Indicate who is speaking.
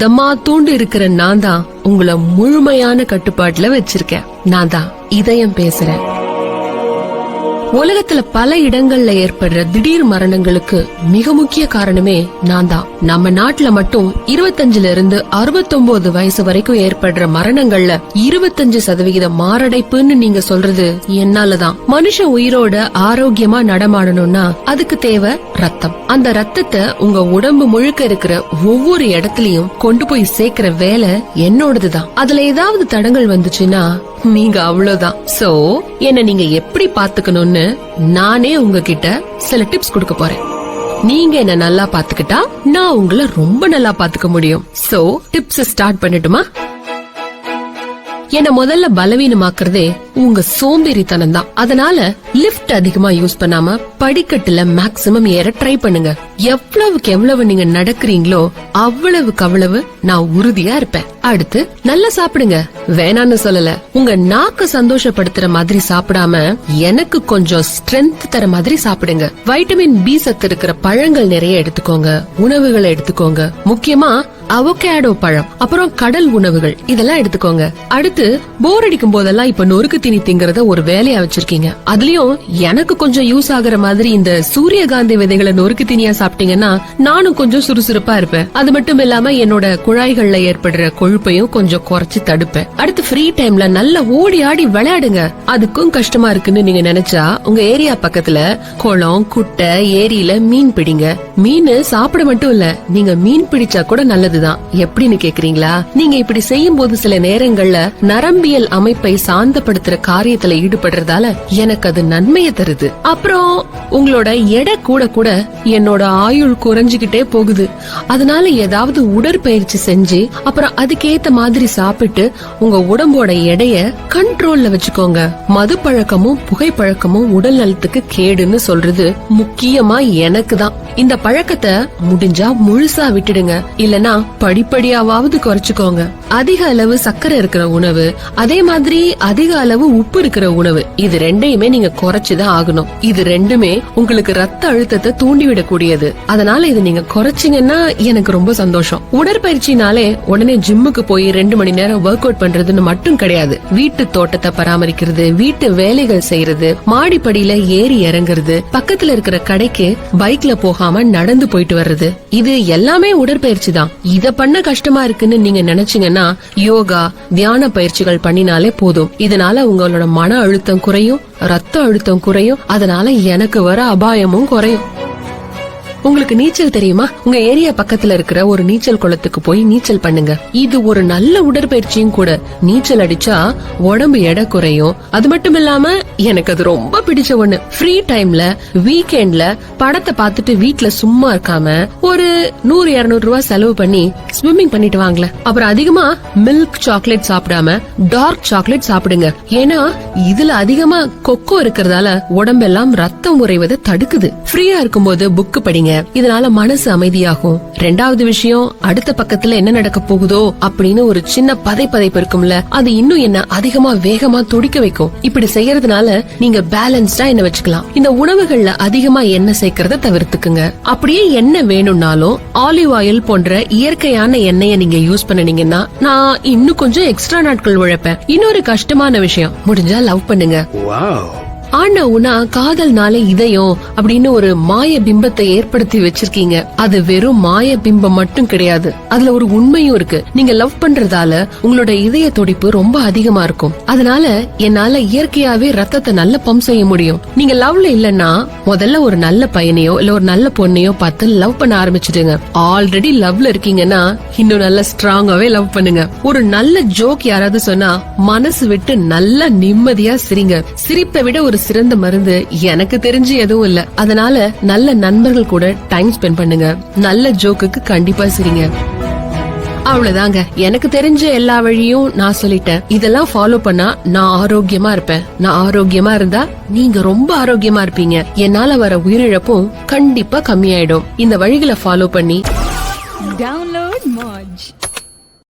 Speaker 1: தம்மா தூண்டு இருக்கிற நான் தான் உங்களை முழுமையான கட்டுப்பாட்டுல வச்சிருக்கேன். நான் தான் இதயம் பேசுறேன். உலகத்துல பல இடங்கள்ல ஏற்படுற திடீர் மரணங்களுக்கு மிக முக்கிய காரணமே நான் தான். நம்ம நாட்டுல மட்டும் 25 இருந்து 69 வயசு வரைக்கும் ஏற்படுற மரணங்கள்ல 25% மாரடைப்புன்னு நீங்க சொல்றது என்னாலதான். மனுஷன் உயிரோட ஆரோக்கியமா நடமாடணும்னா அதுக்கு தேவை ரத்தம். அந்த ரத்தத்தை உங்க உடம்பு முழுக்க இருக்கிற ஒவ்வொரு இடத்துலயும் கொண்டு போய் சேர்க்கிற வேலை என்னோடதுதான். அதுல ஏதாவது தடங்கள் வந்துச்சுன்னா நீங்க அவ்வளவுதான். சோ என்ன நீங்க எப்படி பாத்துக்கணும்னு நானே உங்ககிட்ட சில டிப்ஸ் கொடுக்க போறேன். நீங்க என்ன நல்லா பாத்துக்கிட்டா நான் உங்களை ரொம்ப நல்லா பாத்துக்க முடியும். சோ டிப்ஸ் ஸ்டார்ட் பண்ணட்டுமா? என்ன முதல்ல பலவீனமாக்குறதே உங்க சோம்பேறித்தனம் தான். அதனால லிப்ட் அதிகமா யூஸ் பண்ணாம படிக்கட்டுல மேக்ஸிமம் ஏற ட்ரை பண்ணுங்க. எவ்வளவுக்கு எவ்வளவு நீங்க நடக்கிறீங்களோ அவ்வளவுக்கு அவ்வளவு நான் உறுதியா இருப்பேன். அடுத்து நல்லா சாப்பிடுங்க. வேணான்னு சொல்லல. உங்க நாக்கு சந்தோஷப்படுத்துற மாதிரி சாப்பிடாம எனக்கு கொஞ்சம் ஸ்ட்ரென்த் தர மாதிரி சாப்பிடுங்க. வைட்டமின் பி சத்து இருக்கிற பழங்கள் நிறைய எடுத்துக்கோங்க. உணவுகளை எடுத்துக்கோங்க. முக்கியமா அவகேடோ பழம், அப்புறம் கடல் உணவுகள் இதெல்லாம் எடுத்துக்கோங்க. அடுத்து போர் அடிக்கும் போதெல்லாம் இப்ப நொறுக்கு தீனி திங்கறத ஒரு வேலையா வச்சிருக்கீங்க. அதுலயும் எனக்கு கொஞ்சம் யூஸ் ஆகுற மாதிரி இந்த சூரியகாந்தி விதைகளை நொறுக்கு தீனியா சாப்பிட்டீங்கன்னா நானும் கொஞ்சம் சுறுசுறுப்பா இருப்பேன். அது மட்டும் இல்லாம என்னோட குழாய்கள்ல ஏற்படுற கொழுப்பையும் கொஞ்சம் குறைச்சு தடுப்பேன். அடுத்து ஃப்ரீ டைம்ல நல்லா ஓடி ஆடி விளையாடுங்க. அதுக்கும் கஷ்டமா இருக்குன்னு நீங்க நினைச்சா உங்க ஏரியா பக்கத்துல குளம், குட்டை, ஏரியில மீன் பிடிங்க. மீன் சாப்பிட மட்டும் இல்ல, நீங்க மீன் பிடிச்சா கூட நல்லதுதான். எப்படின்னு கேக்குறீங்களா? நீங்க இப்படி செய்யும் போது சில நேரங்கள்ல நரம்பியல் அமைப்பை சாந்தப்படுத்துற காரியத்துல ஈடுபடுறதால எனக்கு அது நன்மையை தருது. அப்புறம் உங்களோட எடை கூட கூட என்னோட ஆயுள் குறைஞ்சுகிட்டே போகுது. அதனால ஏதாவது உடற்பயிற்சி செஞ்சு அப்புறம் அதுக்கேத்த மாதிரி சாப்பிட்டு உங்க உடம்போட எடைய கண்ட்ரோல்ல வச்சுக்கோங்க. மது பழக்கமும் புகைப்பழக்கமும் உடல் நலத்துக்கு கேடுன்னு சொல்றது முக்கியமா எனக்கு தான். இந்த பழக்கத்தை முடிஞ்சா முழுசா விட்டுடுங்க. இல்லனா படிப்படியாவது குறைச்சுக்கோங்க. அதிக அளவு சர்க்கரை இருக்கிற உணவு, அதே மாதிரி அதிக அளவு உப்பு இருக்கிற உணவு, இது ரெண்டையுமே நீங்க குறைச்சுதான் ஆகணும். இது ரெண்டுமே உங்களுக்கு ரத்த அழுத்தத்தை தூண்டிவிடக்கூடியது. அதனால இது நீங்க குறைச்சிங்கன்னா எனக்கு ரொம்ப சந்தோஷம். உடற்பயிற்சினாலே உடனே ஜிம்முக்கு போய் 2 மணி நேரம் ஒர்க் அவுட் பண்றதுன்னு மட்டும் கிடையாது. வீட்டு தோட்டத்தை பராமரிக்கிறது, வீட்டு வேலைகள் செய்யறது, மாடிப்படியில ஏறி இறங்குறது, பக்கத்துல இருக்கிற கடைக்கு பைக்ல போகாம நடந்து போயிட்டு வர்றது, இது எல்லாமே உடற்பயிற்சி தான். இத பண்ண கஷ்டமா இருக்குன்னு நீங்க நினைச்சீங்கன்னா யோகா, தியான பயிற்சிகள் பண்ணினாலே போதும். இதனால உங்களோட மன அழுத்தம் குறையும், ரத்த அழுத்தம் குறையும். அதனால எனக்கு வர அபாயமும் குறையும். உங்களுக்கு நீச்சல் தெரியுமா? உங்க ஏரியா பக்கத்துல இருக்கிற ஒரு நீச்சல் குளத்துக்கு போய் நீச்சல் பண்ணுங்க. இது ஒரு நல்ல உடற்பயிற்சியும் கூட. நீச்சல் அடிச்சா உடம்பு எடை குறையும். அது மட்டும் இல்லாம எனக்கு அது ரொம்ப பிடிச்ச ஒண்ணு. ஃப்ரீ டைம்ல வீக்கெண்ட்ல படத்தை பார்த்துட்டு வீட்ல சும்மா இருக்காம ஒரு 100-200 ரூபாய் செலவு பண்ணி ஸ்விம்மிங் பண்ணிட்டு வாங்கல. அப்புறம் அதிகமா மில்க் சாக்லேட் சாப்பிடாம டார்க் சாக்லேட் சாப்பிடுங்க. ஏன்னா இதுல அதிகமா கொக்கோ இருக்கிறதால உடம்பெல்லாம் ரத்தம் உறைவதை தடுக்குது. ஃப்ரீயா இருக்கும்போது புக் படிங்க. இதனால மனசு அமைதியாகும். 2வது விஷயம், அடுத்த பக்கத்துல என்ன நடக்க போகுதோ அப்படின்னு ஒரு சின்ன பதைப்பதைப்பு இருக்கும்ல, அது இன்னும் என்ன அதிகமா வேகமா துடிக்க வைக்கும். இப்படி செய்யறதுனால நீங்க பேலன்ஸ்டா என்ன வச்சுக்கலாம். இந்த உணவுகள்ல அதிகமா எண்ணெய் சேர்க்கறத தவிர்த்துக்குங்க. அப்படியே எண்ணெய் வேணும்னாலும் ஆலிவ் ஆயில் போன்ற இயற்கையான எண்ணெயை நீங்க யூஸ் பண்ணீங்கன்னா நான் இன்னும் கொஞ்சம் எக்ஸ்ட்ரா நாட்கள் உழைப்பேன். இன்னொரு கஷ்டமான விஷயம், முடிஞ்சா லவ் பண்ணுங்க. ஆனா உனா காதல்னால இதயம் அப்படின்னு ஒரு மாய பிம்பத்தை ஏற்படுத்தி வச்சிருக்கீங்க. அது வெறும் மாய பிம்பம் மட்டும் கிடையாது, அதுல ஒரு உண்மையும் இருக்கு. நீங்க லவ் பண்றதால உங்களோட இதய துடிப்பு ரொம்ப அதிகமா இருக்கும். அதனால என்னால இயற்கையாவே ரத்தத்தை நல்ல பம்ப் செய்ய முடியும். நீங்க லவ்ல இல்லன்னா முதல்ல ஒரு நல்ல பையனையோ இல்ல ஒரு நல்ல பொண்ணையோ பார்த்து லவ் பண்ண ஆரம்பிச்சிடுங்க. ஆல்ரெடி லவ்ல இருக்கீங்கன்னா இன்னும் நல்ல ஸ்ட்ராங்காவே லவ் பண்ணுங்க. ஒரு நல்ல ஜோக் யாராவது சொன்னா மனசு விட்டு நல்லா நிம்மதியா சிரிங்க. சிரிப்பை விட ஒரு சிறந்த மருந்து எனக்கு தெரிஞ்சு எதுவும் இல்ல. அதனால நல்ல நண்பர்கள் கூட டைம் ஸ்பெண்ட் பண்ணுங்க. நல்ல ஜோக்குக்கு கண்டிப்பா சிரிங்க. அவ்வளவுதாங்க. எனக்கு தெரிஞ்ச எல்லா வழியும் நான் சொல்லிட்டேன். இதெல்லாம் ஃபாலோ பண்ணா நான் ஆரோக்கியமா இருப்பேன். நான் ஆரோக்கியமா இருந்தா நீங்க ரொம்ப ஆரோக்கியமா இருப்பீங்க. என்னால வர உயிரிழப்பும் கண்டிப்பா கம்மியாயிடும். இந்த வழிகளை ஃபாலோ பண்ணி